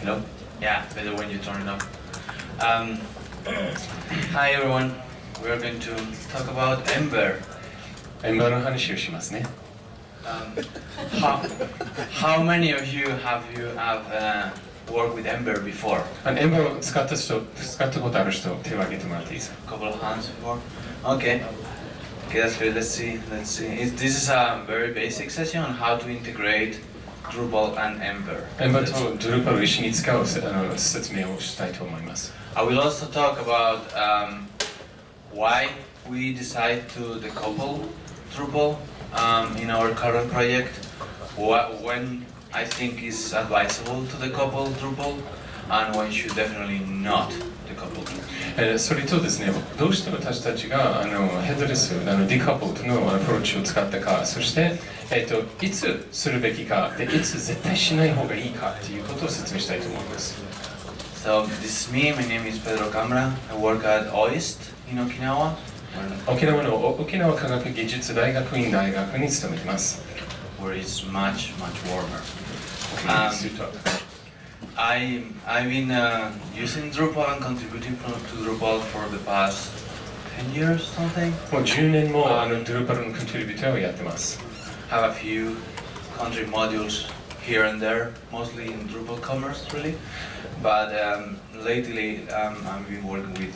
Hello? Yeah, better when you turn it up. Um, hi everyone. We're going to talk about Ember. Ember の話をしますね。How many of you have worked with Ember before? Ember を使ったことある人、手を挙げてもらっていいですか？ Couple of hands before. Okay. Okay, that's good. Let's see. This is a very basic session on how to integrate Drupal and Ember. Ember と Drupal を一緒に使う説明をしたいと思います。I will also talk about why we decide to decouple Drupal in our current project, when I think is advisable to decouple Drupal, and when should definitely not decouple Drupal. それとですね、どうして私たちがヘッドレス、ディカップルのアプローチを使ったか、そして、いつするべきか、でいつ絶対しない方がいいかということを説明したいと思います。So this is me. My name is Pedro Cambra. I work at OIST in Okinawa. 沖縄の沖縄科学技術大学院大学に勤めています。Where it's much warmer. I've been using Drupal and contributing to Drupal for the past 10 years, something. もう10年もDrupal のコントリビューターをやってます。Have a few country modules here and there, mostly in Drupal commerce, really. But lately, I've been working with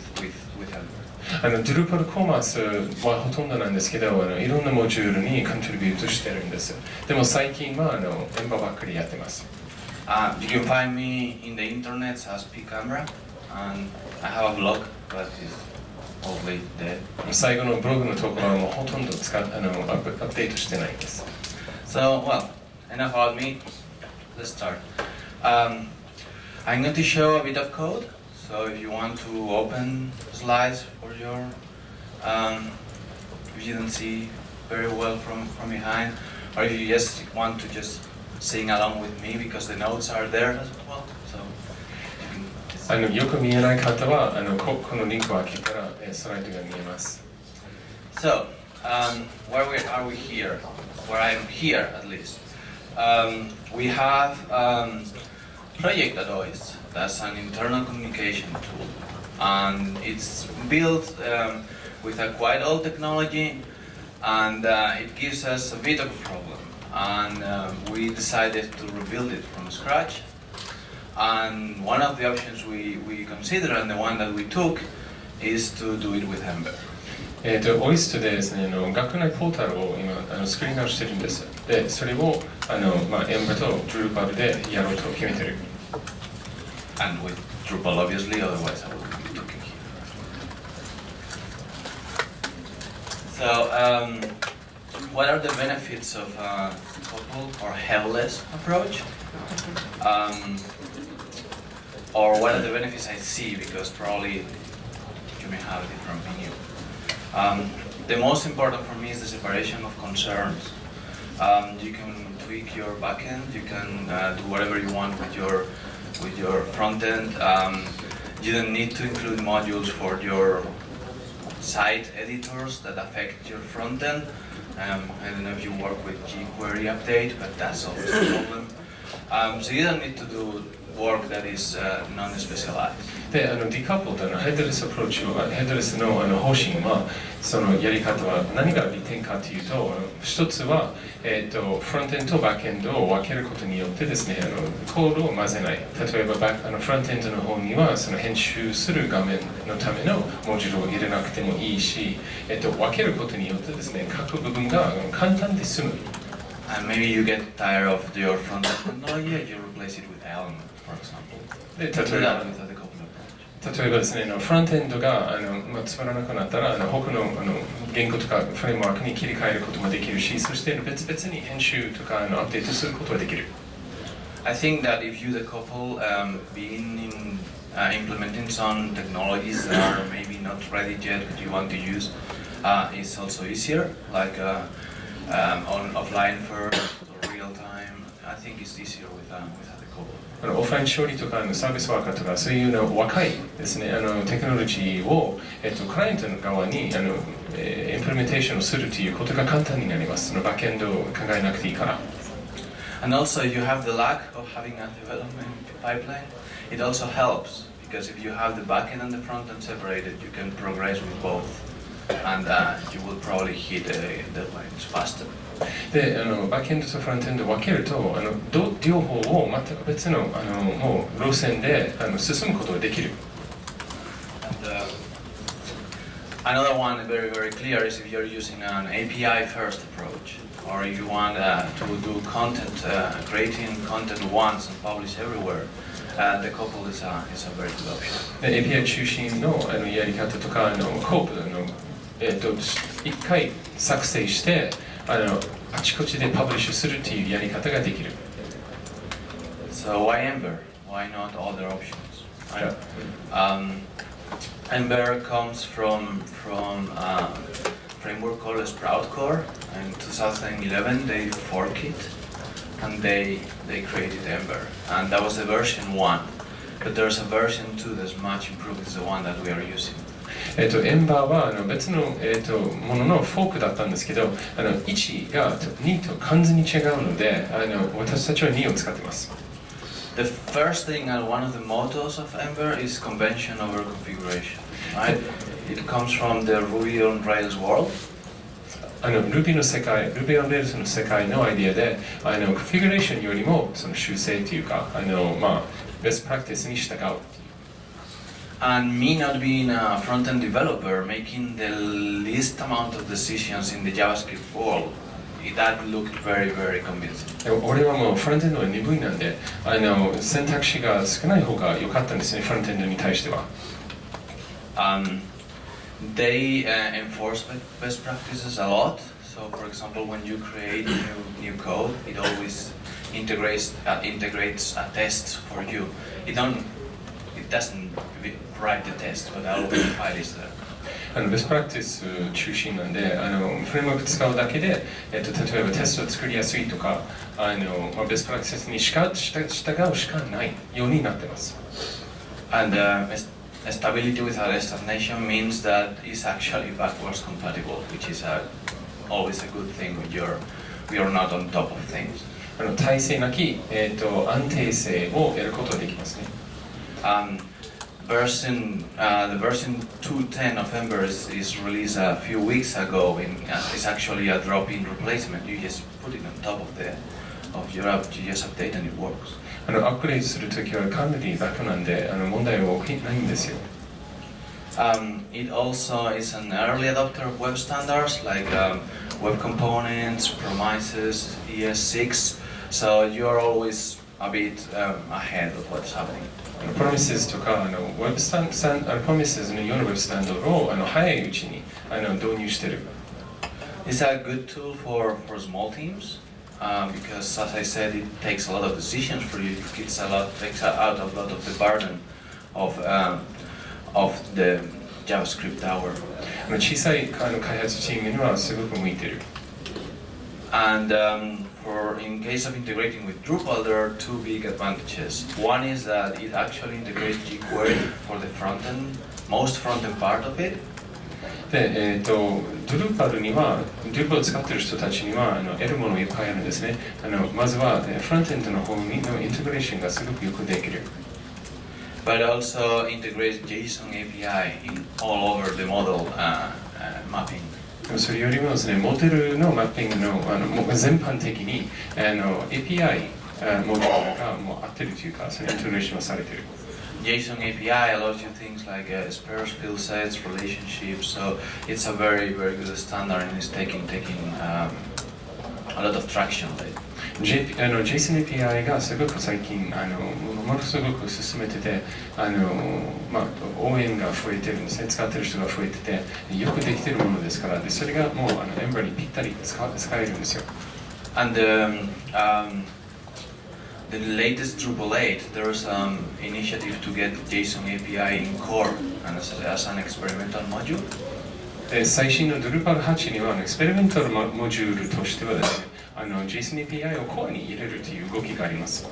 Ember. Drupal コマースはほとんどなんですけど、いろんなモジュールにコントリビュートしてるんです。でも最近はEmber ばっかりやってます。You can find me in the internet as P-Camera, and I have a blog, but it's mostly dead. 最後のブログのところはもうほとんどアップデートしてないんです。So, well, enough about me. Let's start. I'm going to show a bit of code. So if you want to open slides for your, if you don't see very well from behind, or if you just want to just sing along with me because the notes are there as well. So you can よく見えない方はこのリンクを開けたらスライドが見えます。So where are we here? Where I'm here at least. We have project at OIS. That's an internal communication tool, and it's built with a quite old technology, and it gives us a bit of a problem. And we decided to rebuild it from scratch. And one of the options we considered, and the one that we took, is to do it with Ember. OIST でですね、学内ポータルを今スクリーンアウトしてるんです。で、それをEmber と Drupal でやろうと決めてる。And with Drupal, obviously, otherwise I wouldn't be talking here. So, what are the benefits of a couple or headless approach? Or what are the benefits I see? Because probably you may have a different opinion. The most important for me is the separation of concerns. You can tweak your backend. You can do whatever you want with your front end. You don't need to include modules for your site editors that affect your front end. I don't know if you work with jQuery update, but that's always a problem. So you don't need to do work that is non-specialized. で、ディカップルとヘッドレスアプローチを、ヘッドレスの方針は、そのやり方は何が利点かというと、一つは、フロントエンドとバックエンドを分けることによってですね、コードを混ぜない。例えばフロントエンドの方にはその編集する画面のためのモジュールを入れなくてもいいし、分けることによってですね、各部分が簡単で済む。And maybe you get tired of your front-end technology and you replace it with Element, for example. で、例え例ばですね、フロントエンドがつまらなくなったら他の言語とかフレームワークに切り替えることもできるし、そして別々に編集とかアップデートすることができる。I think that if you decouple, being implementing some technologies that are maybe not ready yet but you want to use, is also easier, like on offline first or real time. I think it's easier with a decouple. オフライン処理とかサービスワーカーとかそういう若いですねテクノロジーをクライアントの側にインプレメンテーションをするということが簡単になります。そのバックエンドを考えなくていいから。And also, if you have the lack of having a development pipeline, it also helps, because if you have the backend and the frontend separated, you can progress with both, and you will probably hit deadlines faster. でバックエンドとフロントエンドを分けると両方を全く別のもう路線で進むことができる。And, another one very clear is if you're using an API first approach, or you want to do content, creating content once and publish everywhere, the couple is a very good option. API 中心のやり方とかコープ一回作成してあちこちでパブリッシュするっていうやり方ができる。So why Ember? Why not other options? Ember comes from a framework called SproutCore. In 2011 they forked it and they created Ember, and that was the version 1. But there's a version 2 that's much improved. It's the one that we are using. エンバーは別の、もののフォークだったんですけど1が2と完全に違うので私たちは2を使っています。The first thing and one of the mottos of Ember is convention over configuration. Right? It comes from the Ruby on Rails world. Ruby の世界、Ruby on Rails の世界のアイディアでコンフィギュレーションよりもその修正というかbest practice に従う。And me not being a front-end developer, making the least amount of decisions in the JavaScript world, that looked very convincing. 俺はもうフロントエンドが鈍いなんで選択肢が少ない方が良かったんですね、フロントエンドに対しては。They enforce best practices a lot. So, for example, when you create new code, it always integrates a test for you. It doesn't write the test, but all the file is there. ベストプラクティス中心なんでフレームワーク使うだけで、例えばテストを作りやすいとかベストプラクティスに従うしかないようになっています。And stability without stagnation means that it's actually backwards compatible, which is always a good thing when we are not on top of things. 耐性なき、安定性を得ることができますね。The version 2.10 of Ember is released a few weeks ago. It's actually a drop-in replacement. You just put it on top of your app. You just update and it works. アップデートするときはかなり楽なんで問題は起きないんですよ。It also is an early adopter of web standards like web components, promises, ES6. So you are always a bit ahead of what's happening. プロミセスとかウェブスタンプロミセスのようなウェブスタンダードを早いうちに導入している。It's a good tool for small teams because, as I said, it takes a lot of decisions for you. It takes out a lot of the burden of the JavaScript tower. 小さい開発チームにはすごく向いている。And in case of integrating with Drupal, there are two big advantages. One is that it actually integrates jQuery for the most front-end part of it. で、Drupal には Drupal を使っている人たちには得るものいっぱいあるんですね。まずはフロントエンドの方のインテグレーションがすごくよくできる。But also integrates JSON API in all over the model mapping. それよりもですね、モデルのマッピングの全般的にAPI モデルがもう合ってるというか、それインテグレーションされている。JSON API allows you things like spares, field sets, relationships. So it's a very good standard, and it's taking a lot of traction lately. JSON API がすごく最近ものすごく進めてて応援が増えてるんですね。使ってる人が増えててよくできてるものですからでそれがもうEmber にぴったり使えるんですよ。And the latest Drupal 8, there's an initiative to get JSON API in core and as an experimental module. 最新の Drupal 8にはエクスペリメンタルモジュールとしてはですねJSON API をコアに入れるという動きがあります。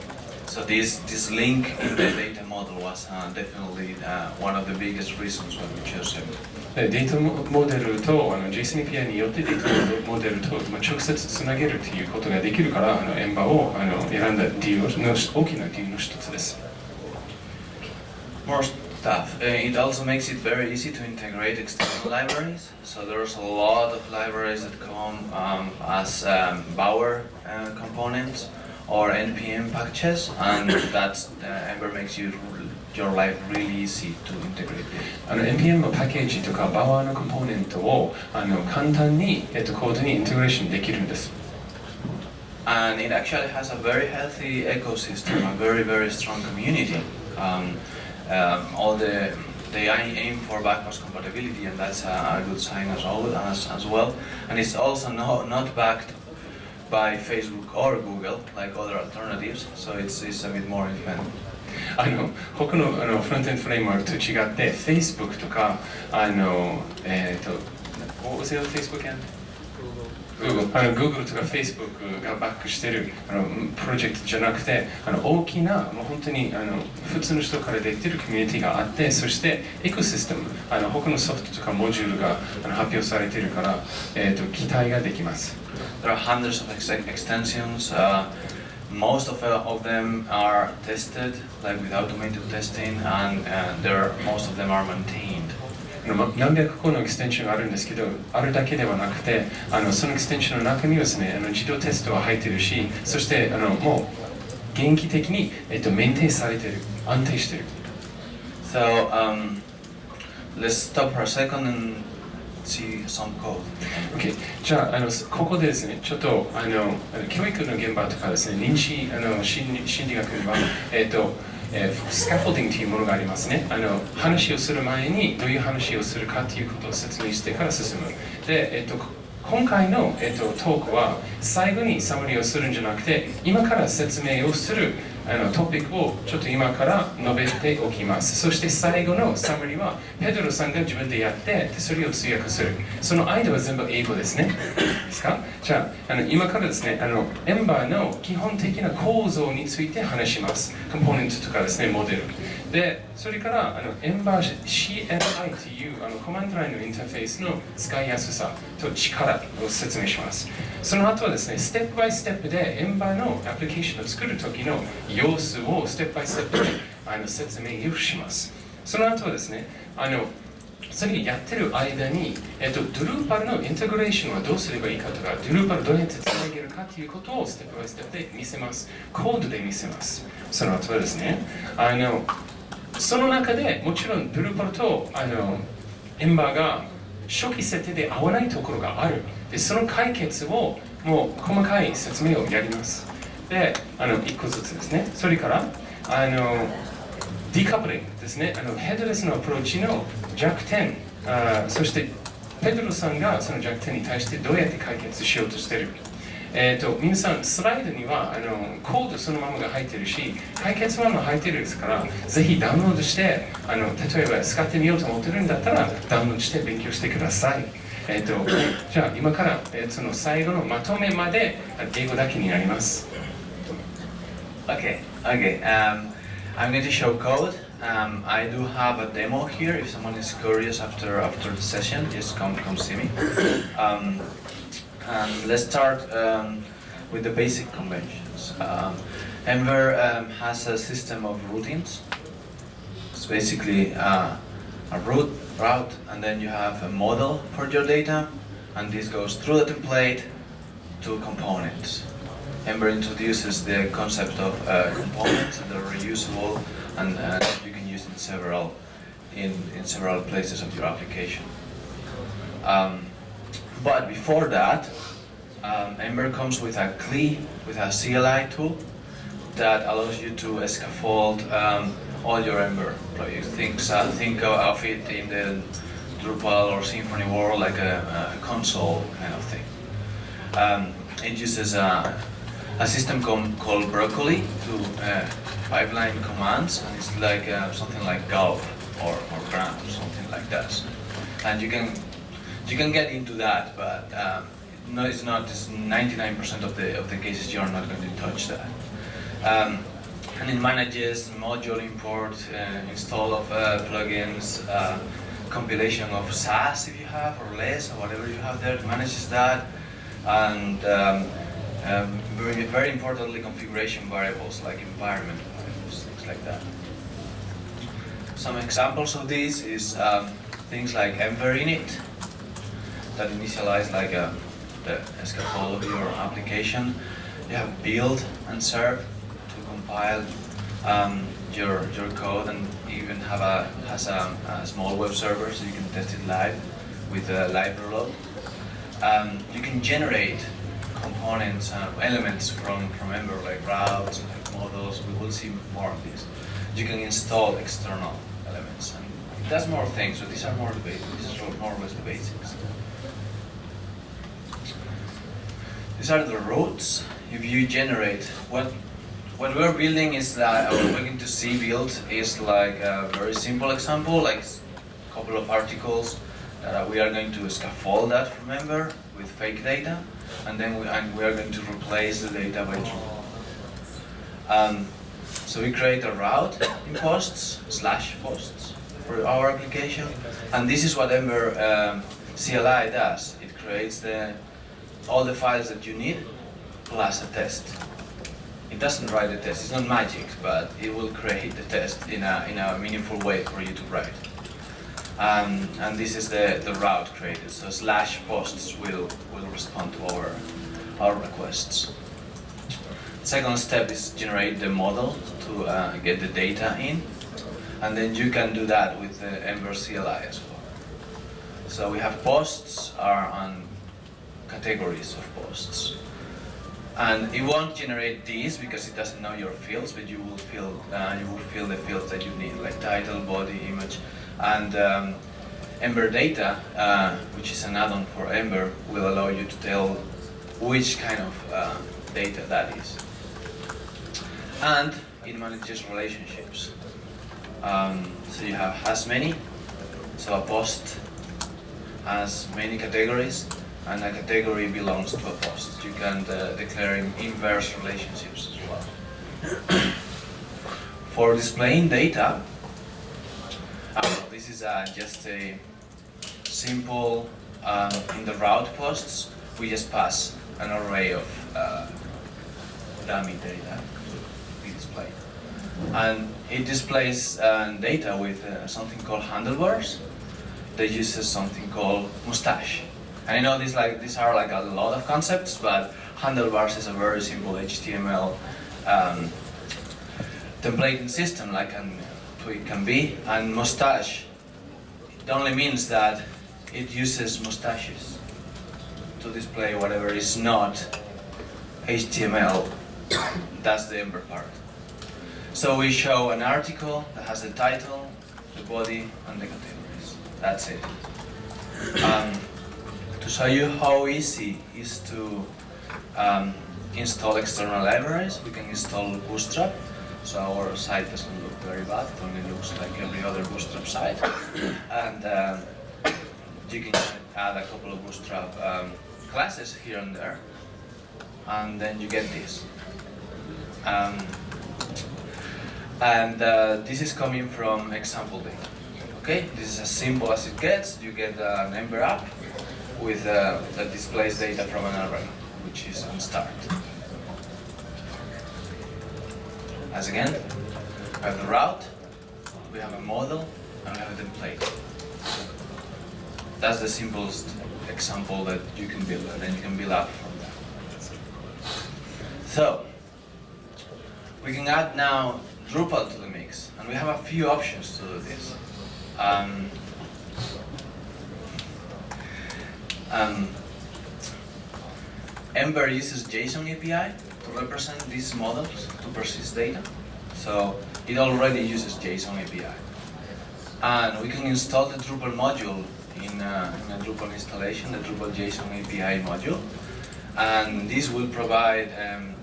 So this link in the data model was definitely one of the biggest reasons why we chose Ember. データモデルとJSON API によってデータモデルと直接つなげるということができるからエンバーを選んだ理由の大きな理由の一つです。More stuff. It also makes it very easy to integrate external libraries. So there's a lot of libraries that come as Bower components or NPM packages, and that's Ember makes your life really easy to integrate. NPM のパッケージとか Bower のコンポーネントを簡単にコードにインテグレーションできるんです。And it actually has a very healthy ecosystem, a very strong community. They aim for backwards compatibility, and that's a good sign as well. And it's also not backed by Facebook or Google like other alternatives, so it's a bit more independent. 他のフロントエンドフレームワークと違って Facebook とかwhat was the other Facebook and? Google とか Facebook がバックしてるプロジェクトじゃなくて大きなもう本当に普通の人から出てるコミュニティがあって、そしてエコシステム他のソフトとかモジュールが発表されているから期待ができます。There are hundreds of extensions. Most of them are tested, like with automated testing, and most of them are maintained. 何百個のエクステンションがあるんですけど、あるだけではなくて、そのエクステンションの中にはですね、自動テストが入っているし、そしてもう元気的にメンテされている、安定している。So let's stop for a second and see some code. Okay. じゃあここでですね、ちょっと教育の現場とかですね、認知心理学にはスカフォーディングというものがありますね。話をする前にどういう話をするかということを説明してから進む。で、今回の、トークは最後にサマリーをするんじゃなくて、今から説明をするトピックをちょっと今から述べておきます。そして最後のサマリーはペドロさんが自分でやってそれを通訳する。その間は全部英語ですね。ですか？じゃあ今からですね、エンバーの基本的な構造について話します。コンポーネントとかですね、モデル。で、それからエンバー CLI というコマンドラインのインターフェースの使いやすさと力を説明します。その後はですね、ステップバイステップでエンバーのアプリケーションを作るときの様子をステップバイステップで説明をします。その後はですね、それをやってる間に、Drupal のインテグレーションはどうすればいいかとか、Drupal どうやってつなげるかということをステップバイステップで見せます。コードで見せます。その後はですね、その中でもちろん Drupal とEmber が初期設定で合わないところがある。で、その解決をもう細かい説明をやります。で、一個ずつですね。それからディカプリングですね。ヘッドレスのアプローチの弱点、そしてペドロさんがその弱点に対してどうやって解決しようとしている。皆さん、スライドにはコードそのままが入っているし、解決案も入っているですから、ぜひダウンロードして、例えば使ってみようと思っているんだったら、ダウンロードして勉強してください。じゃあ、今から、その最後のまとめまで英語だけになります。Okay. I'm going to show code. I do have a demo here. If someone is curious after the session, just come see me. And let's start with the basic conventions. Ember has a system of routines. It's basically a route, and then you have a model for your data, and this goes through the template to components. Ember introduces the concept of components that are reusable and you can use in several places of your application. But before that, Ember comes with a CLI tool that allows you to scaffold all your Ember projects. Think of it in the Drupal or Symfony world like a console kind of thing. It uses a system called Broccoli to pipeline commands, and it's like something like gulp or gram or something like that. And you can get into that, but no, it's not. It's 99% of the cases you are not going to touch that. And it manages module import, install of plugins, compilation of SAS if you have, or less, or whatever you have there. It manages that, and very importantly, configuration variables like environment variables, things like that. Some examples of this is things like Ember init that initialize like the scaffold of your application. You have build and serve to compile your code, and even has a small web server so you can test it live with a live reload. You can generate components, elements from Ember, like routes, like models. We will see more of this. You can install external elements, and it does more things. So these are more the basics. These are more or less the basics. These are the routes. If you generate what we're building is that, or we're going to see built is like a very simple example, like a couple of articles that we are going to scaffold that from Ember with fake data, and then we are going to replace the data by true. So we create a route in posts, /posts for our application, and this is what Ember CLI does. It creates all the files that you need plus a test. It doesn't write a test. It's not magic, but it will create the test in a meaningful way for you to write. And this is the route created. So /posts will respond to our requests. Second step is generate the model to get the data in, and then you can do that with the Ember CLI as well. So we have posts and categories of posts. And it won't generate these because it doesn't know your fields, but you will fill the fields that you need, like title, body, image, and Ember data, which is an add-on for Ember, will allow you to tell which kind of data that is. And it manages relationships. So you have has many, so a post has many categories, and a category belongs to a post. You can declare inverse relationships as well. For displaying data, this is just a simple, in the route posts, we just pass an array of dummy data to be displayed. And it displays data with something called handlebars that uses something called mustache. And I know these are like a lot of concepts, but handlebars is a very simple HTML templating system, like an tweak can be. And mustache, it only means that it uses mustaches to display whatever is not HTML. That's the Ember part. So we show an article that has the title, the body, and the categories. That's it. To show you how easy it is to install external libraries, we can install Bootstrap. So our site doesn't look very bad, it only looks like every other Bootstrap site. And you can add a couple of Bootstrap classes here and there, and then you get this. This is coming from example data. Okay, this is as simple as it gets. You get an Ember app with that displays data from an array, which is on start. As again, we have the route, we have a model, and we have a template. That's the simplest example that you can build, and then you can build up from that. So, we can add now Drupal to the mix, and we have a few options to do this. Ember uses JSON API to represent these models to persist data. So it already uses JSON API. And we can install the Drupal module in a Drupal installation, the Drupal JSON API module. And this will provide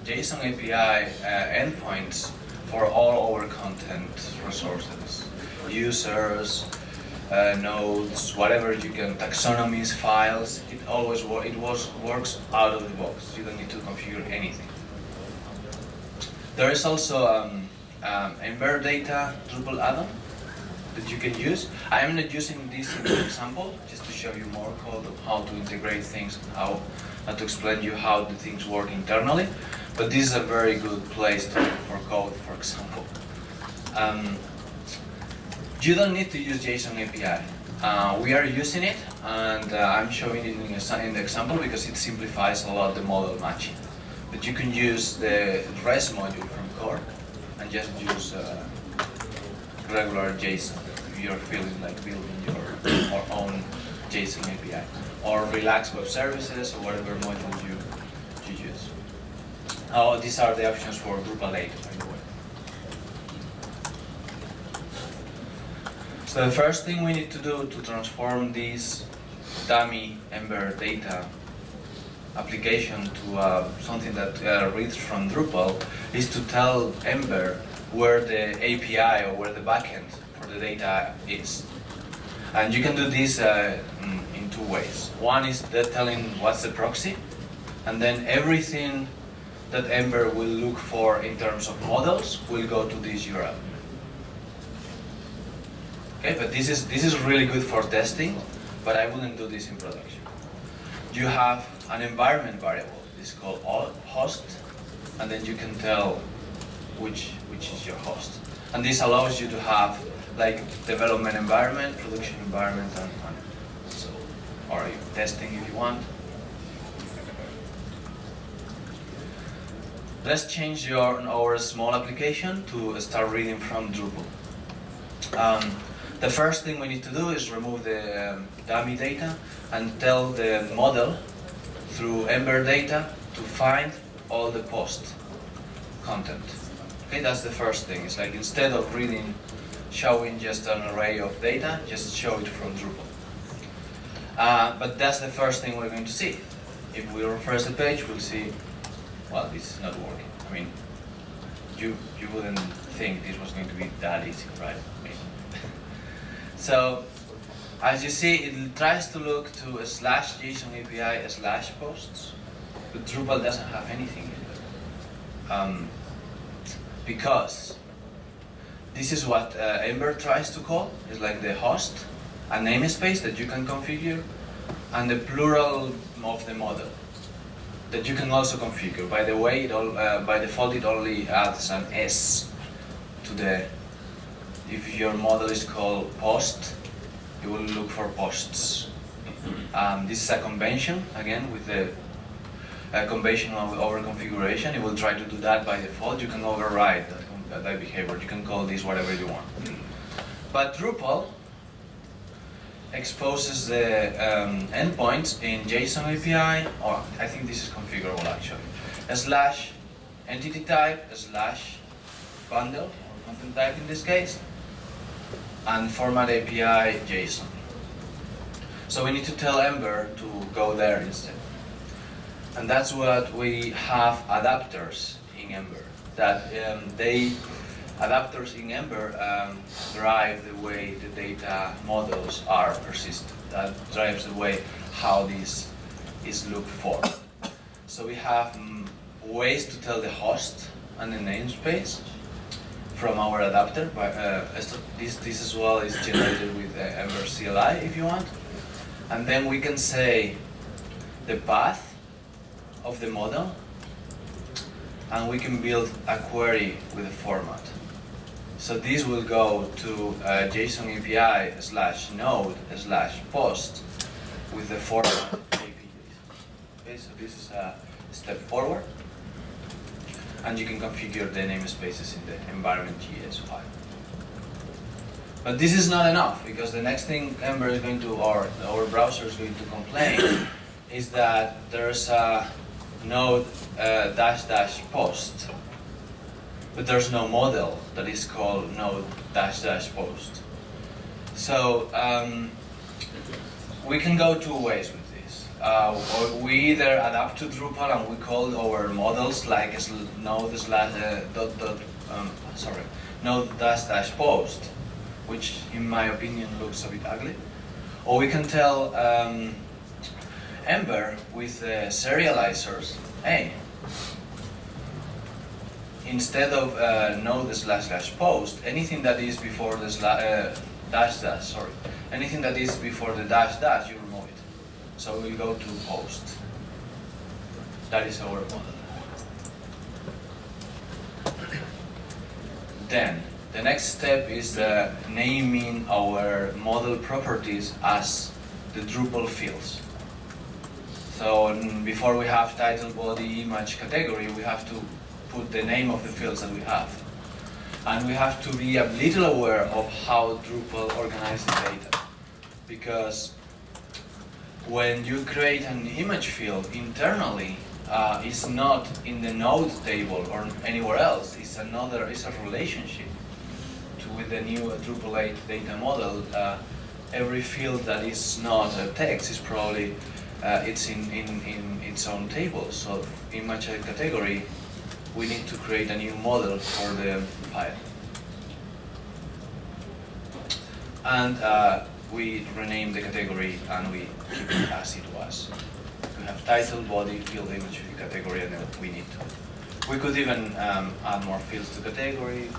JSON API endpoints for all our content resources, users, nodes, whatever you can, taxonomies, files. It always works out of the box. You don't need to configure anything. There is also Ember data Drupal add-on that you can use. I am not using this in the example, just to show you more code of how to integrate things and how to explain you how the things work internally. But this is a very good place to look for code, for example. You don't need to use JSON API. We are using it, and I'm showing it in the example because it simplifies a lot the model matching. But you can use the REST module from core and just use regular JSON if you're feeling like building your own JSON API, or Relax Web Services, or whatever module you use. Oh, these are the options for Drupal 8, by the way. So the first thing we need to do to transform this dummy Ember data application to something that reads from Drupal is to tell Ember where the API or where the backend for the data is. And you can do this in two ways. One is telling what's the proxy, and then everything that Ember will look for in terms of models will go to this URL. Okay, but this is really good for testing, but I wouldn't do this in production. You have an environment variable. It's called host, and then you can tell which is your host. And this allows you to have like development environment, production environment, and so, or testing if you want. Let's change our small application to start reading from Drupal. The first thing we need to do is remove the dummy data and tell the model through Ember data to find all the post content. Okay, that's the first thing. It's like instead of showing just an array of data, just show it from Drupal. But that's the first thing we're going to see. If we refresh the page, we'll see, well, this is not working. I mean, you wouldn't think this was going to be that easy, right? So, as you see, it tries to look to a /JSON API /posts, but Drupal doesn't have anything in it. Because this is what Ember tries to call. It's like the host, a namespace that you can configure, and the plural of the model that you can also configure. By the way, by default it only adds an S to the. If your model is called post, it will look for posts. This is a convention, again, with the convention of overconfiguration. It will try to do that by default. You can override that behavior. You can call this whatever you want. But Drupal exposes the endpoints in JSON API, or I think this is configurable actually, /entity type, /bundle, or content type in this case, and format API JSON. So we need to tell Ember to go there instead. And that's what we have adapters in Ember. That adapters in Ember drive the way the data models are persisted. That drives the way how this is looked for. So we have ways to tell the host and the namespace from our adapter. This as well is generated with Ember CLI if you want. And then we can say the path of the model, and we can build a query with a format. So this will go to JSON API /node/post with the format API. Okay, so this is a step forward, and you can configure the namespaces in the environment.js file. But this is not enough, because the next thing Ember is going to, or our browser is going to complain, is that there's a node --post, but there's no model that is called node --post. So we can go two ways with this. We either adapt to Drupal and we call our models like node-post, which in my opinion looks a bit ugly. Or we can tell Ember with serializers, hey, instead of node//post, anything that is before the anything that is before the dash, you remove it. So we'll go to post. That is our model. Then, the next step is naming our model properties as the Drupal fields. So before we have title, body, image, category, we have to put the name of the fields that we have. And we have to be a little aware of how Drupal organizes the data. Because when you create an image field internally, it's not in the node table or anywhere else. It's a relationship with the new Drupal 8 data model. Every field that is not a text is probably it's in its own table. So image category, we need to create a new model for the file. And we rename the category and we keep it as it was. We have title, body, field, image, category, and then we need to. We could even add more fields to category.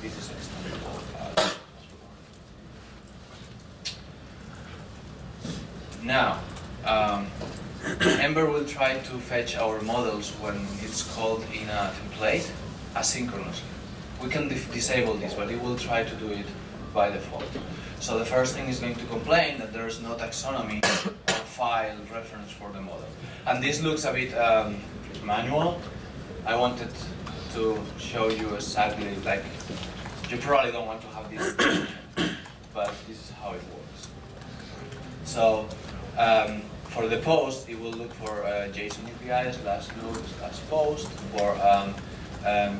This is extendable. Now, Ember will try to fetch our models when it's called in a template asynchronously. We can disable this, but it will try to do it by default. So the first thing is going to complain that there is no taxonomy or file reference for the model. And this looks a bit manual. I wanted to show you exactly, like, you probably don't want to have this, but this is how it works. So for the post, it will look for JSON API /node/post. For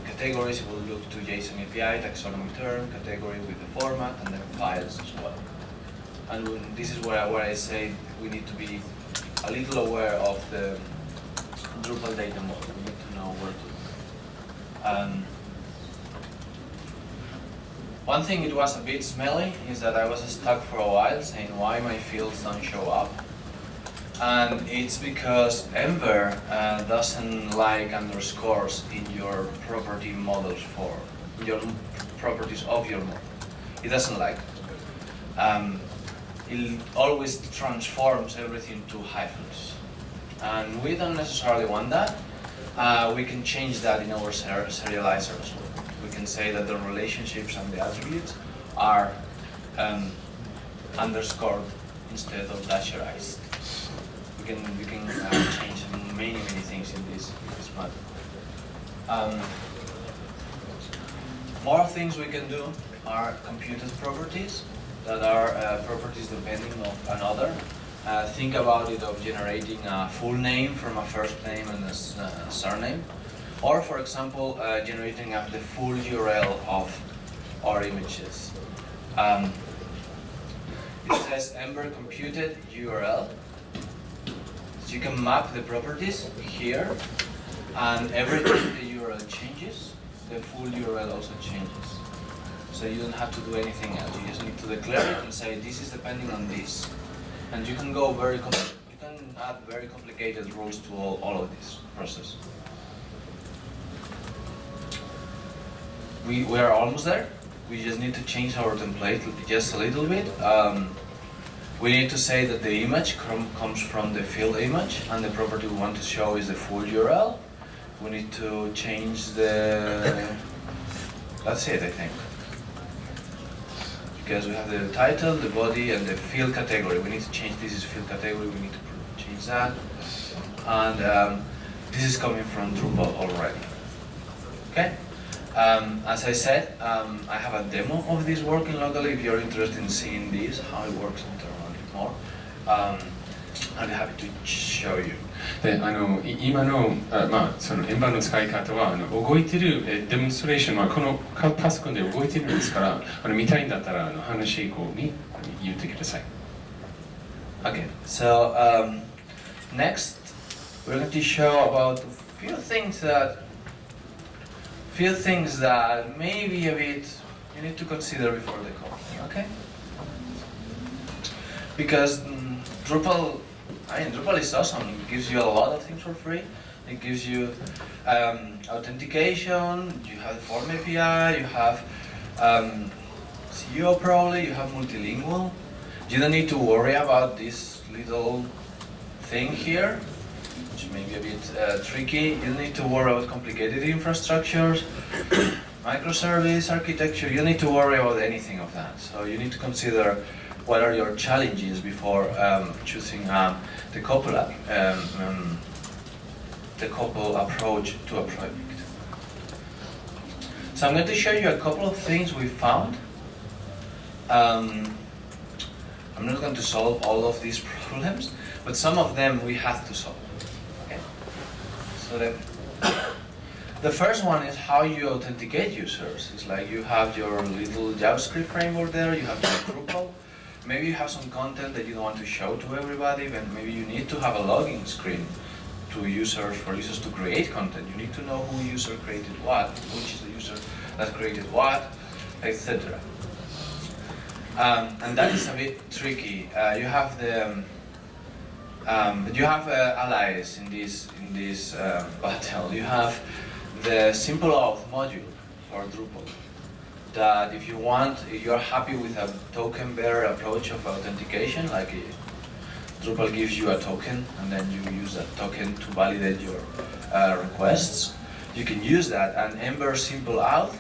categories, it will look to JSON API, taxonomy term, category with the format, and then files as well. And this is where I say we need to be a little aware of the Drupal data model. We need to know where to look. One thing it was a bit smelly is that I was stuck for a while saying why my fields don't show up. And it's because Ember doesn't like underscores in your property models for your properties of your model. It doesn't like it. It always transforms everything to hyphens. And we don't necessarily want that. We can change that in our serializer as well. We can say that the relationships and the attributes are underscored instead of dasherized. We can change many things in this matter. More things we can do are computed properties that are properties depending on another. Think about it of generating a full name from a first name and a surname. Or, for example, generating the full URL of our images. It says Ember computed URL. So you can map the properties here, and every time the URL changes, the full URL also changes. So you don't have to do anything else. You just need to declare it and say this is depending on this. And you can go you can add very complicated rules to all of this process. We are almost there. We just need to change our template just a little bit. We need to say that the image comes from the field image, and the property we want to show is the full URL. We need to change that's it, I think. Because we have the title, the body, and the field category. We need to change this is field category. We need to change that. And this is coming from Drupal already. Okay? As I said, I have a demo of this working locally. If you're interested in seeing this, how it works internally more, I'll be happy to show you. で今の、その円盤の使い方は動いてるデモンストレーションはこのパソコンで動いてるんですから見たいんだったら話以降に言ってください。Okay, so next we're going to show about a few things that maybe a bit you need to consider before the code. Okay? Because Drupal is awesome. It gives you a lot of things for free, It gives you authentication, you have the form API, you have SEO probably, you have multilingual. You don't need to worry about this little thing here, which may be a bit tricky. You don't need to worry about complicated infrastructures, microservice architecture. You don't need to worry about anything of that. So you need to consider what are your challenges before choosing the couple approach to a project. So I'm going to show you a couple of things we found. I'm not going to solve all of these problems, but some of them we have to solve. Okay? So the first one is how you authenticate users. It's like you have your little JavaScript framework there, you have your Drupal. Maybe you have some content that you don't want to show to everybody, but maybe you need to have a login screen to users, for users to create content. You need to know who user created what, which is the user that created what, etc. And that is a bit tricky. You have the allies in this battle. You have the simple auth module for Drupal. That if you're happy with a token-bearer approach of authentication, like Drupal gives you a token and then you use that token to validate your requests, you can use that. And Ember Simple Auth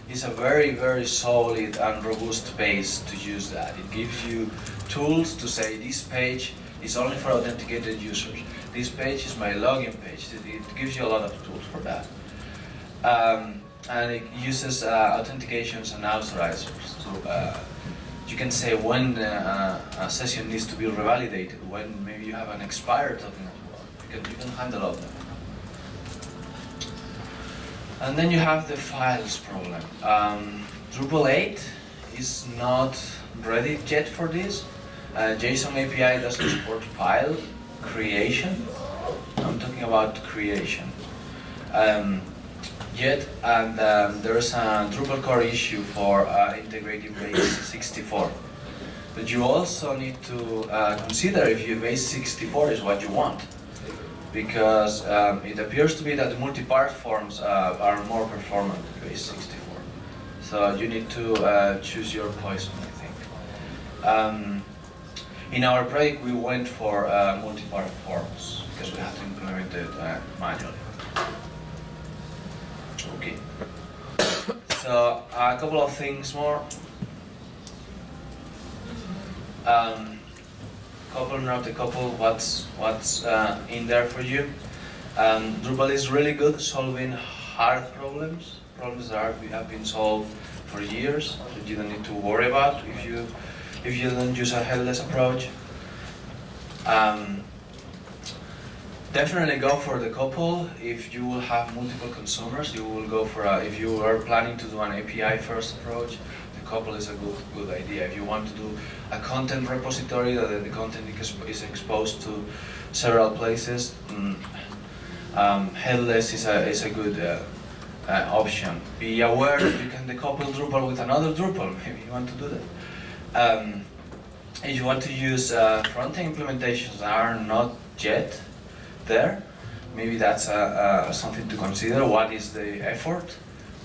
is a very, very solid and robust base to use that. It gives you tools to say this page is only for authenticated users. This page is my login page. It gives you a lot of tools for that. And it uses authentications and authorizers. So you can say when a session needs to be revalidated, when maybe you have an expired token as well, because you can handle all of them. And then you have the files problem. Drupal 8 is not ready yet for this. JSON API doesn't support file creation. I'm talking about creation. Yet, and there's a Drupal core issue for integrating base 64. But you also need to consider if your base 64 is what you want. Because it appears to be that the multi-part forms are more performant than base 64. So you need to choose your poison, I think. In our project, we went for multi-part forms because we had to implement it manually. Okay. So a couple of things more. Couple, not a couple. What's in there for you? Drupal is really good at solving hard problems that have been solved for years that you don't need to worry about if you don't use a headless approach. Definitely go for the couple. If you will have multiple consumers, you will go for if you are planning to do an API first approach, the couple is a good idea. If you want to do a content repository that the content is exposed to several places, headless is a good option. Be aware that you can decouple Drupal with another Drupal. Maybe you want to do that. If you want to use front-end implementations that are not yet there, maybe that's something to consider. What is the effort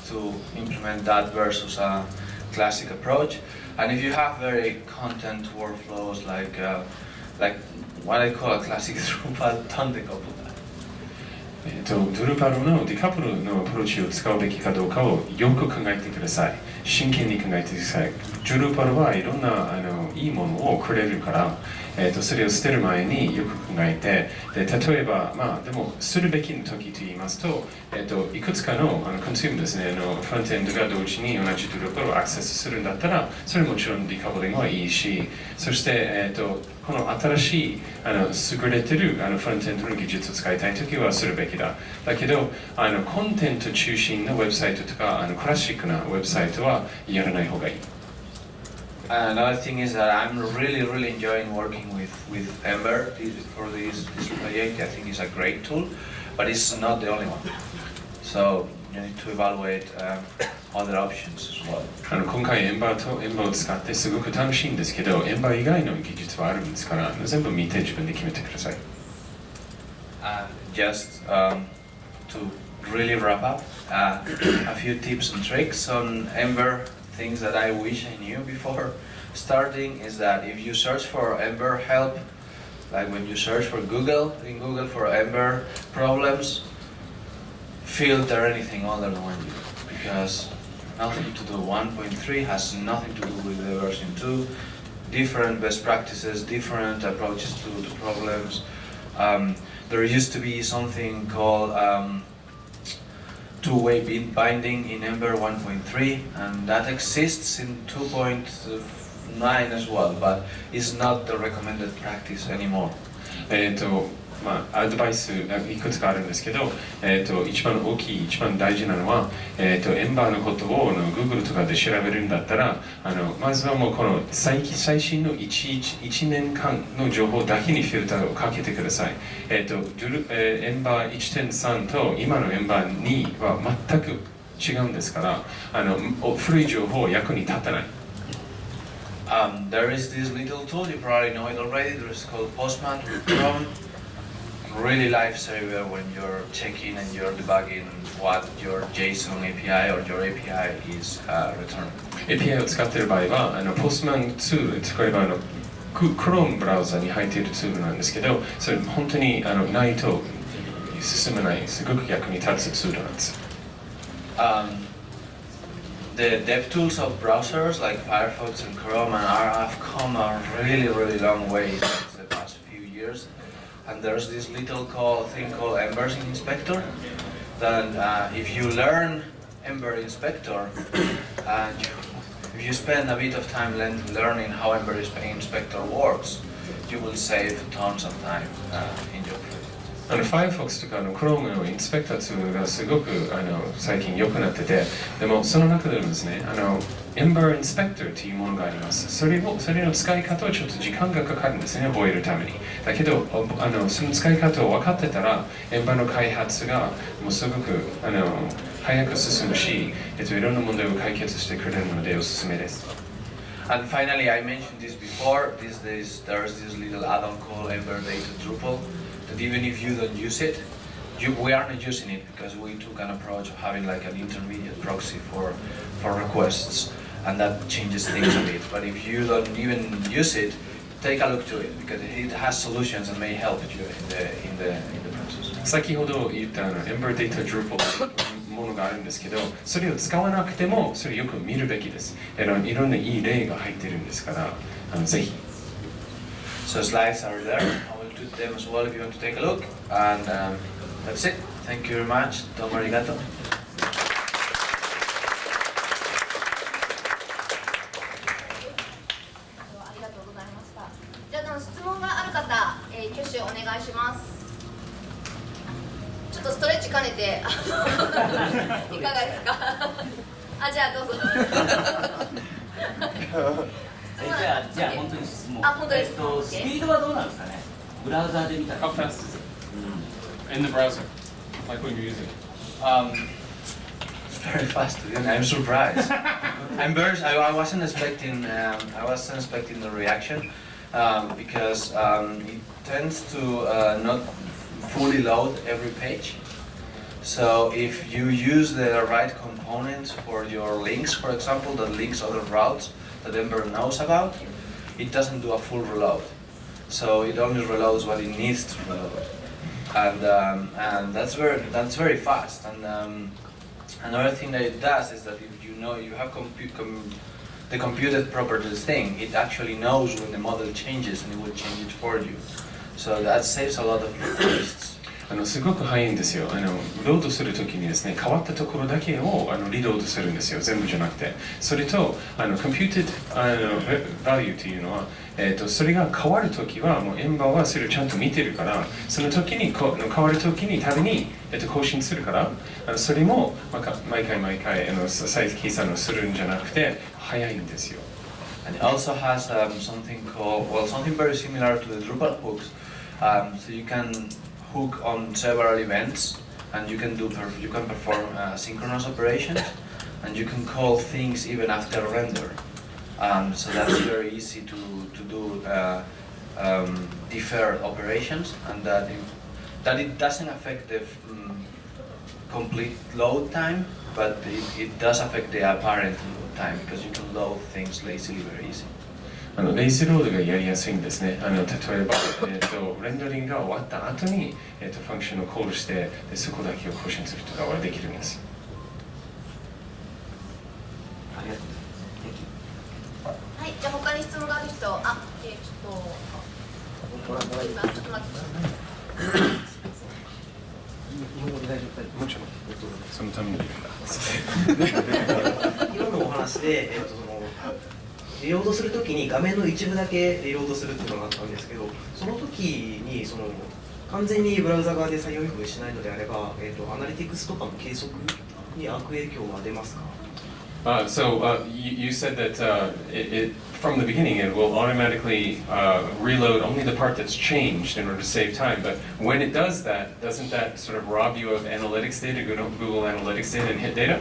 to implement that versus a classic approach? And if you have very content workflows like what I call a classic Drupal, don't decouple that. ドルパルのディカプルのアプローチを使うべきかどうかをよく考えてください。真剣に考えてください。ドルパルはいろんないいものをくれるから、それを捨てる前によく考えて、で例えばでもするべきの時と言いますと、いくつかのコンシュームですね、フロントエンドが同時に同じドルパルをアクセスするんだったら、それもちろんディカプリングはいいし、そして、この新しい優れてるフロントエンドの技術を使いたいときはするべきだ。だけどコンテンツ中心のウェブサイトとかクラシックなウェブサイトはやらない方がいい。Another thing is that I'm really enjoying working with Ember for this project. I think it's a great tool, but it's not the only one. So you need to evaluate other options as well. 今回エンバーを使ってすごく楽しいんですけど、エンバー以外の技術はあるんですから、全部見て自分で決めてください。just to really wrap up, a few tips and tricks on Ember, things that I wish I knew before starting, is that if you search for Ember help, like when you search for Google, in Google for Ember problems, filter anything other than 1 year, because nothing to do. 1.3 has nothing to do with the version 2. Different best practices, different approaches to problems. There used to be something called two-way binding in Ember 1.3, and that exists in 2.9 as well, but it's not the recommended practice anymore. アドバイスいくつかあるんですけど、一番大きい、一番大事なのは、エンバーのことをGoogle とかで調べるんだったら、まずはもうこの最新の1年間の情報だけにフィルターをかけてください。エンバー 1.3 と今のエンバー2は全く違うんですから、古い情報は役に立たない。There is this little tool, you probably know it already, it's called Postman with Chrome. Really lifesaver when you're checking and you're debugging what your JSON API or your API is returning. API を使っている場合は、Postman ツール使えばChrome ブラウザに入っているツールなんですけど、それ本当にないと進まない、すごく役に立つツールなんです。The DevTools of browsers like Firefox and Chrome have come a really long way since the past few years. And there's this little thing called Ember Inspector. Then if you learn Ember Inspector, and if you spend a bit of time learning how Ember Inspector works, you will save tons of time in your project. Firefox とかChrome のインスペクターツールがすごく最近良くなってて、でもその中でもですね、Ember Inspector というものがあります。それの使い方はちょっと時間がかかるんですね、覚えるために。だけど、その使い方を分かってたら、Ember の開発がもうすごく早く進むし、いろんな問題を解決してくれるのでおすすめです。And finally, I mentioned this before, there's this little add-on called Ember Data Drupal, that even if you don't use it, we are not using it because we took an approach of having like an intermediate proxy for requests, and that changes things a bit. But if you don't even use it, take a look to it because it has solutions and may help you in the process. 先ほど言ったEmber Data Drupal ものがあるんですけど、それを使わなくてもそれよく見るべきです。いろんないい例が入ってるんですから、ぜひ。So slides are there. I will do them as well if you want to take a look. And that's it. Thank you very much. Domo arigato. ありがとうございました。じゃあ質問がある方、挙手お願いします。ちょっとストレッチ兼ねていかがですか。じゃあどうぞ。じゃあ本当に質問。本当ですか。スピードはどうなんですかね。ブラウザーで見たら。How fast is it? In the browser, like when you're using it. It's very fast. I'm surprised. I wasn't expecting. I wasn't expecting the reaction because it tends to not fully load every page. So if you use the right components for your links, for example, that links other routes that Ember knows about, it doesn't do a full reload. So it only reloads what it needs to reload, and that's very fast. And another thing that it does is that if you know you have the computed properties thing, it actually knows when the model changes and it will change it for you. So that saves a lot of requests. すごく早いんですよ。ロードするときにですね、変わったところだけをリロードするんですよ。全部じゃなくて。それとcomputed value というのは、それが変わるときはもうエンバーはそれをちゃんと見てるから、その時に変わるときにたびに更新するから、それも毎回再計算をするんじゃなくて早いんですよ。And it also has something very similar to the Drupal hooks. So you can hook on several events, and you can perform synchronous operations, and you can call things even after render. So that's very easy to do deferred operations, and that that it doesn't affect the complete load time, but it does affect the apparent load time because you can load things lazily very easy. レイスロードがやりやすいんですね。例えば、レンダリングが終わった後に、ファンクションをコールして、そこだけを更新するとかはできるんです。ありがとうございます。はい、じゃあ他に質問がある人、ちょっと待ってください。日本語で大丈夫？もちろん。そのためにいるんだ。今のお話で、リロードするときに画面の一部だけリロードするっていうのがあったんですけど、その時に完全にブラウザ側で作業処理しないのであれば、アナリティクスとかの計測に悪影響は出ますか？You said that from the beginning it will automatically reload only the part that's changed in order to save time. But when it does that, doesn't that sort of rob you of analytics data, Google Analytics data and hit data?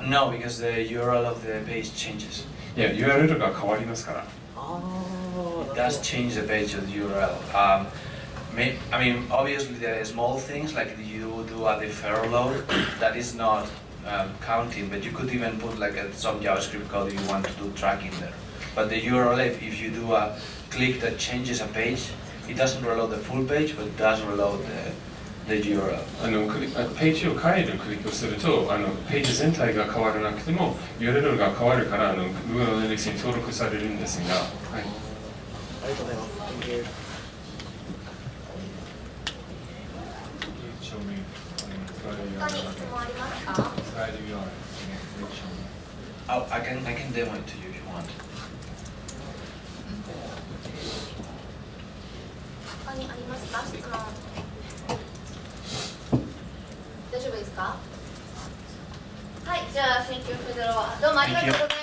No, because the URL of the page changes. Yeah, URL が変わりますから。It does change the page of the URL. I mean, obviously there are small things like you do a defer load that is not counting, but you could even put like some JavaScript code you want to do tracking there. But the URL, if you do a click that changes a page, it doesn't reload the full page, but it does reload the URL. ページを変えるクリックをすると、ページ全体が変わらなくても URL が変わるから、Google Analytics に登録されるんですが、はい。ありがとうございます。他に質問ありますか？ Oh, I can demo it to you if you want. 他にありますか？質問。大丈夫ですか？はい、じゃあ、Thank you, Pedro。どうもありがとうございました。